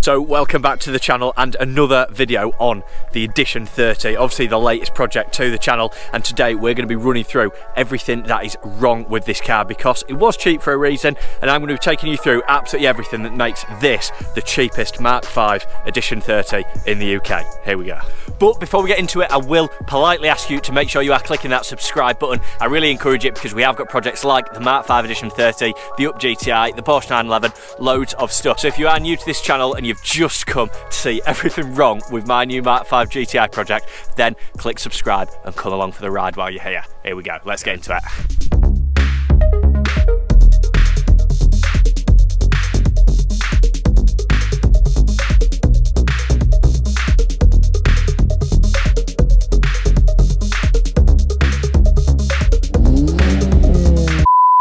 So welcome back to the channel and another video on the Edition 30, obviously the latest project to the channel, and today we're going to be running through everything that is wrong with this car because it was cheap for a reason, and I'm going to be taking you through absolutely everything that makes this the cheapest Mark 5 Edition 30 in the UK. Here we go. But before we get into it, I will politely ask you to make sure you are clicking that subscribe button. I really encourage it because we have got projects like the Mark 5 Edition 30, the Up GTI, the Porsche 911, loads of stuff. So if you are new to this channel and you've just come to see everything wrong with my new Mark 5 GTI project, then click subscribe and come along for the ride while you're here. Here we go, let's get into it.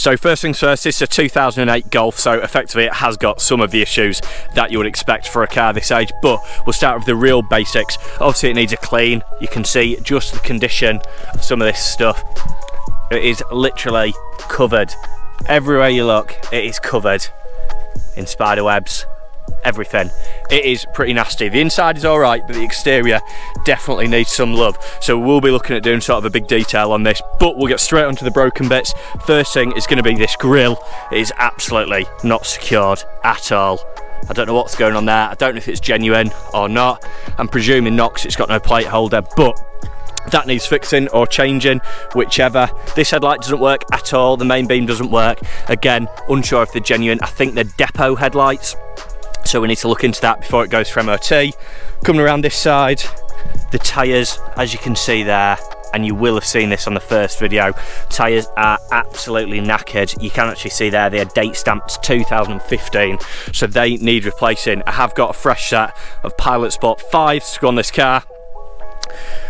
So first things first, this is a 2008 Golf, so effectively it has got some of the issues that you would expect for a car this age, but we'll start with the real basics. Obviously it needs a clean. You can see just the condition of some of this stuff. It is literally covered. Everywhere you look, it is covered in spider webs. Everything. It is pretty nasty. The inside is alright, but the exterior definitely needs some love. So we'll be looking at doing sort of a big detail on this, but we'll get straight onto the broken bits. First thing is going to be this grille. It is absolutely not secured at all. I don't know what's going on there. I don't know if it's genuine or not. I'm presuming not because it's got no plate holder, but that needs fixing or changing, whichever. This headlight doesn't work at all. The main beam doesn't work. Again, unsure if they're genuine. I think they're depot headlights, so we need to look into that before it goes for MOT. Coming around this side, the tyres, as you can see there, and you will have seen this on the first video, tyres are absolutely knackered. You can actually see there they are date stamped 2015, so they need replacing. I have got a fresh set of Pilot Sport 5s to go on this car,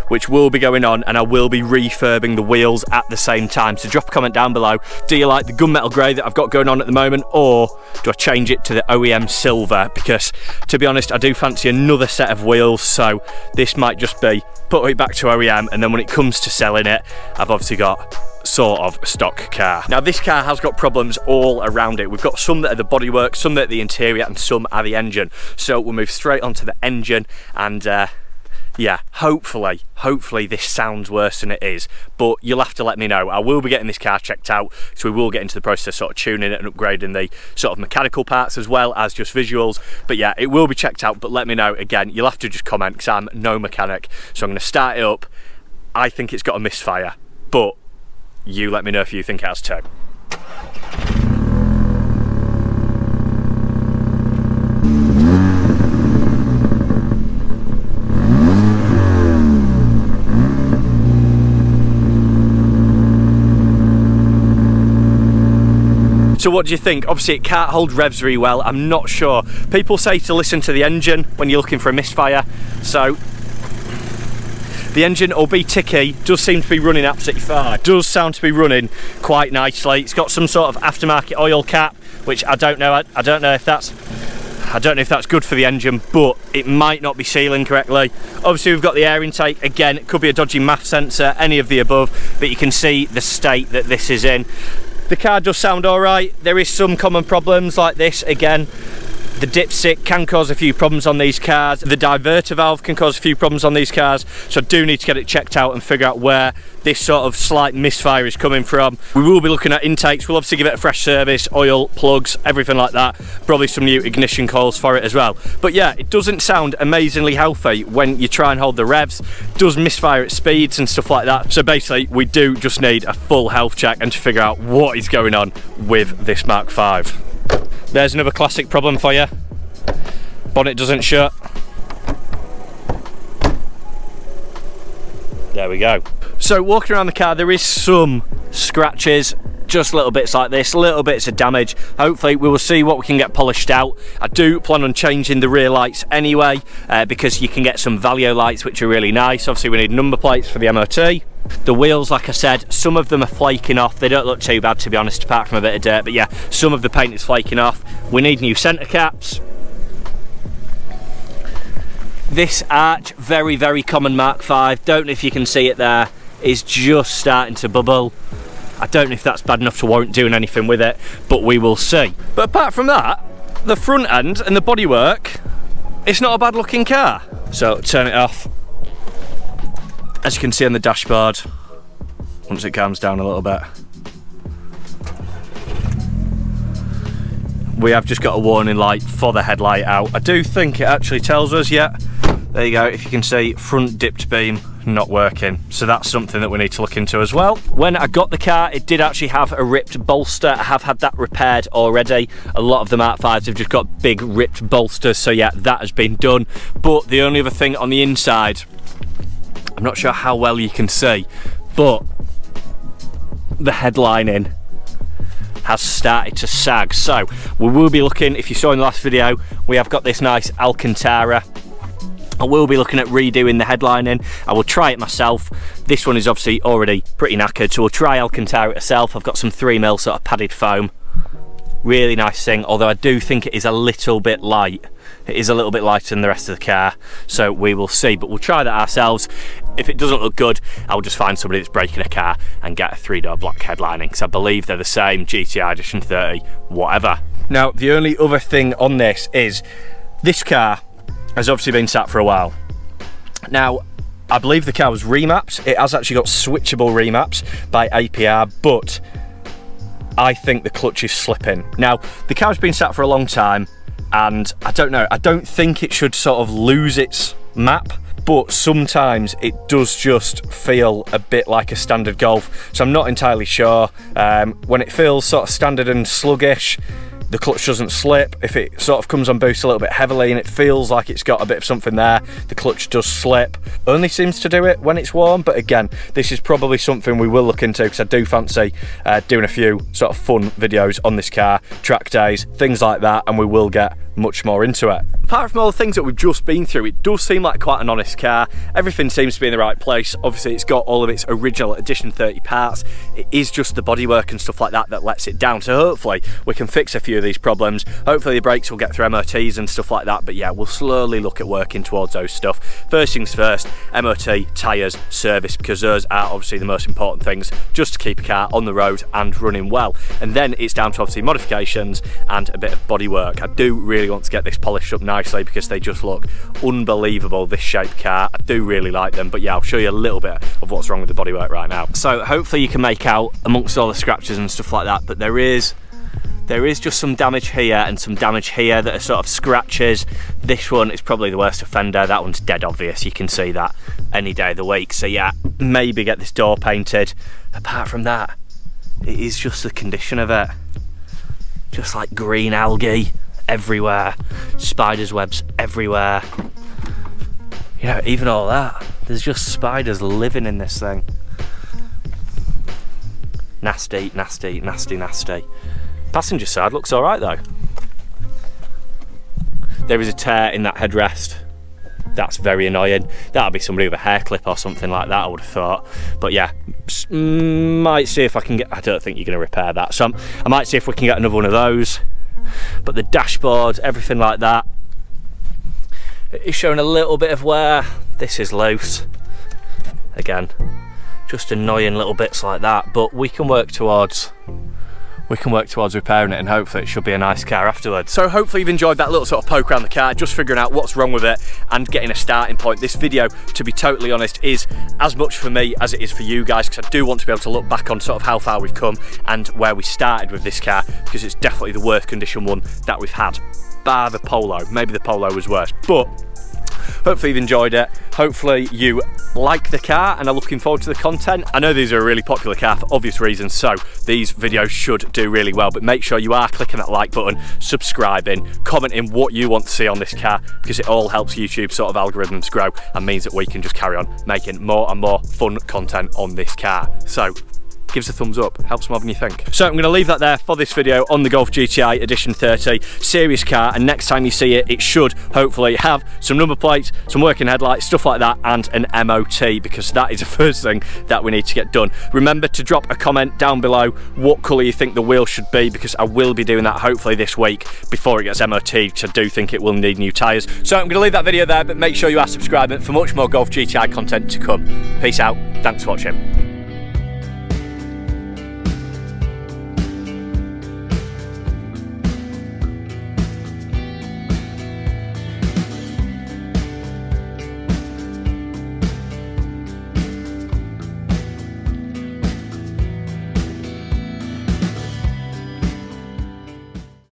which will be going on, and I will be refurbing the wheels at the same time. So drop a comment down below. Do you like the gunmetal grey that I've got going on at the moment, or do I change it to the OEM silver? Because to be honest, I do fancy another set of wheels, so this might just be put it back to OEM, and then when it comes to selling it, I've obviously got sort of a stock car. Now this car has got problems all around it. We've got some that are the bodywork, some that are the interior, and some are the engine. So we'll move straight onto the engine, and yeah, hopefully this sounds worse than it is, but you'll have to let me know. I will be getting this car checked out, so we will get into the process of sort of tuning it and upgrading the sort of mechanical parts as well as just visuals. But yeah, it will be checked out, but let me know. Again, you'll have to just comment because I'm no mechanic, so I'm going to start it up. I think it's got a misfire, but you let me know if you think it has too. So what do you think? Obviously it can't hold revs very well. I'm not sure. People say to listen to the engine when you're looking for a misfire. So the engine, albeit ticky, does seem to be running absolutely fine. Does sound to be running quite nicely. It's got some sort of aftermarket oil cap, which I don't know if that's good for the engine, but it might not be sealing correctly. Obviously we've got the air intake. Again, it could be a dodgy MAF sensor, any of the above, but you can see the state that this is in. The car does sound alright. There is some common problems like this. Again, the dipstick can cause a few problems on these cars. The diverter valve can cause a few problems on these cars. So I do need to get it checked out and figure out where this sort of slight misfire is coming from. We will be looking at intakes. We'll obviously give it a fresh service, oil, plugs, everything like that. Probably some new ignition coils for it as well. But yeah, it doesn't sound amazingly healthy when you try and hold the revs. It does misfire at speeds and stuff like that. So basically, we do just need a full health check and to figure out what is going on with this Mark 5. There's another classic problem for you. Bonnet doesn't shut. There we go. So walking around the car, there is some scratches, just little bits like this, little bits of damage. Hopefully we will see what we can get polished out. I do plan on changing the rear lights anyway, because you can get some Valio lights which are really nice. Obviously we need number plates for the MOT. The wheels, like I said, some of them are flaking off. They don't look too bad, to be honest, apart from a bit of dirt, but yeah, some of the paint is flaking off. We need new centre caps. This arch, very common Mark 5, don't know if you can see it there, is just starting to bubble. I don't know if that's bad enough to warrant doing anything with it, but we will see. But apart from that, the front end and the bodywork it's not a bad looking car. So turn it off. As you can see on the dashboard, once it calms down a little bit, we have just got a warning light for the headlight out. I do think it actually tells us, yeah, there you go, if you can see, front dipped beam not working, so that's something that we need to look into as well. When I got the car, it did actually have a ripped bolster. I have had that repaired already. A lot of the Mark 5s have just got big ripped bolsters, so yeah, that has been done. But the only other thing on the inside, I'm not sure how well you can see, but the headlining has started to sag. So we will be looking, if you saw in the last video, we have got this nice Alcantara. I will be looking at redoing the headlining. I will try it myself. This one is obviously already pretty knackered, so we'll try Alcantara itself. I've got some 3mm sort of padded foam. Really nice thing, although I do think it is a little bit light. It is a little bit lighter than the rest of the car, so we will see, but we'll try that ourselves. If it doesn't look good, I'll just find somebody that's breaking a car and get a 3-door black headlining, because I believe they're the same, GTI Edition 30, whatever. Now, the only other thing on this is, this car has obviously been sat for a while. Now, I believe the car was remapped. It has actually got switchable remaps by APR, but I think the clutch is slipping. Now, the car's been sat for a long time, and I don't know, I don't think it should sort of lose its map, but sometimes it does just feel a bit like a standard Golf, so I'm not entirely sure. When it feels sort of standard and sluggish, the clutch doesn't slip. If it sort of comes on boost a little bit heavily and it feels like it's got a bit of something there, the clutch does slip. Only seems to do it when it's warm, but again, this is probably something we will look into, because I do fancy doing a few sort of fun videos on this car, track days, things like that, and we will get much more into it. Apart from all the things that we've just been through, it does seem like quite an honest car. Everything seems to be in the right place. Obviously, it's got all of its original Edition 30 parts. It is just the bodywork and stuff like that that lets it down. So hopefully we can fix a few of these problems. Hopefully the brakes will get through MOTs and stuff like that. But yeah, we'll slowly look at working towards those stuff. First things first, MOT, tyres, service, because those are obviously the most important things, just to keep a car on the road and running well. And then it's down to obviously modifications and a bit of bodywork. I do really want to get this polished up nicely, because they just look unbelievable, this shaped car. I do really like them, but yeah, I'll show you a little bit of what's wrong with the bodywork right now. So hopefully you can make out amongst all the scratches and stuff like that, but there is just some damage here and some damage here that are sort of scratches. This one is probably the worst offender. That one's dead obvious, you can see that any day of the week. So yeah, maybe get this door painted. Apart from that, it is just the condition of it. Just like green algae everywhere, spiders' webs everywhere. You know, even all that, there's just spiders living in this thing. Nasty, nasty, nasty, nasty. Passenger side looks all right though. There is a tear in that headrest. That's very annoying. That'll be somebody with a hair clip or something like that, I would have thought. But yeah, might see if I can get, I don't think you're going to repair that, so I might see if we can get another one of those. But the dashboard, everything like that, is showing a little bit of wear. This is loose. Again, just annoying little bits like that, but we can work towards repairing it, and hopefully it should be a nice car afterwards. So hopefully you've enjoyed that little sort of poke around the car, just figuring out what's wrong with it and getting a starting point. This video, to be totally honest, is as much for me as it is for you guys, because I do want to be able to look back on sort of how far we've come and where we started with this car, because it's definitely the worst condition one that we've had, bar the Polo. Maybe the Polo was worse, but hopefully you've enjoyed it. Hopefully you like the car and are looking forward to the content. I know these are a really popular car for obvious reasons, so these videos should do really well, but make sure you are clicking that like button, subscribing, commenting what you want to see on this car, because it all helps YouTube sort of algorithms grow and means that we can just carry on making more and more fun content on this car. So give us a thumbs up, helps more than you think. So I'm going to leave that there for this video on the Golf GTI Edition 30. Serious car, and next time you see it, it should hopefully have some number plates, some working headlights, stuff like that, and an MOT, because that is the first thing that we need to get done. Remember to drop a comment down below what colour you think the wheel should be, because I will be doing that hopefully this week before it gets MOT, because I do think it will need new tyres. So I'm going to leave that video there, but make sure you are subscribing for much more Golf GTI content to come. Peace out, thanks for watching.